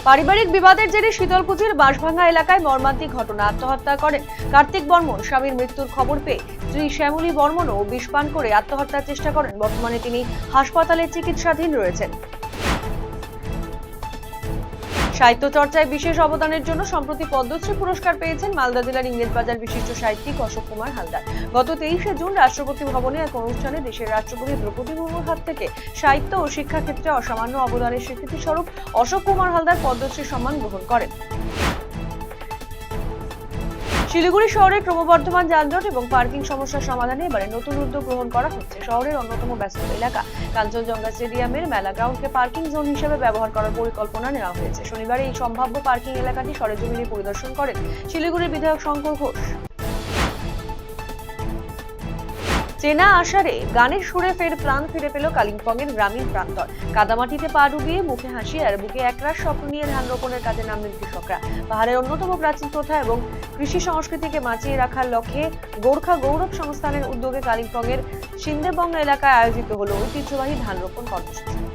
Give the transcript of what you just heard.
পারিবারিক বিবাদের জেরে শীতলকুচির বাঁশভাঙ্গা এলাকায় মর্মান্তিক ঘটনা। আত্মহত্যা করেন কার্তিক বর্মন। স্বামীর মৃত্যুর খবর পেয়ে স্ত্রী শ্যামলী বর্মনও বিষ পান করে আত্মহত্যার চেষ্টা করেন। বর্তমানে তিনি হাসপাতালে চিকিৎসাধীন রয়েছেন। সাহিত্য চর্চায় বিশেষ অবদানের জন্য সম্প্রতি পদ্মশ্রী পুরস্কার পেয়েছেন মালদা জেলার ইংরেজবাজার বিশিষ্ট সাহিত্যিক অশোক কুমার হালদার। গত 23শে জুন রাষ্ট্রপতি ভবনে এক অনুষ্ঠানে দেশের রাষ্ট্রপতি দ্রৌপদী মুর্মুর হাত থেকে সাহিত্য ও শিক্ষা ক্ষেত্রে অসামান্য অবদানের স্বীকৃতি স্বরূপ অশোক কুমার হালদার পদ্মশ্রী সম্মান গ্রহণ করেন। শিলিগুড়ি শহরে ক্রমবর্ধমান যানজট এবং পার্কিং সমস্যার সমাধানে এবারে নতুন উদ্যোগ গ্রহণ করা হচ্ছে। শহরের অন্যতম ব্যস্ত এলাকা কাঞ্চনজঙ্ঘা স্টেডিয়ামের মেলা গ্রাউন্ডকে পার্কিং জোন হিসেবে ব্যবহার করার পরিকল্পনা নেওয়া হয়েছে। শনিবার এই সম্ভাব্য পার্কিং এলাকাটি সরেজমিনে পরিদর্শন করেন শিলিগুড়ির বিধায়ক শঙ্কর ঘোষ। চেনা আষাঢ়ে গানের সুরে ফের প্রাণ ফিরে পেল কালিম্পংয়ের গ্রামীণ প্রান্তর। কাদামাটিতে পা ডুবিয়ে মুখে হাসি আর বুকে একরাশ স্বপ্ন নিয়ে ধান রোপণের কাজে নামলেন কৃষকরা। পাহাড়ের অন্যতম প্রাচীন প্রথা এবং কৃষি সংস্কৃতিকে বাঁচিয়ে রাখার লক্ষ্যে গোর্খা গৌরব সংস্থানের উদ্যোগে কালিম্পংয়ের সিন্দেবঙ্গ এলাকায় আয়োজিত হলো ঐতিহ্যবাহী ধান রোপণ কর্মসূচি।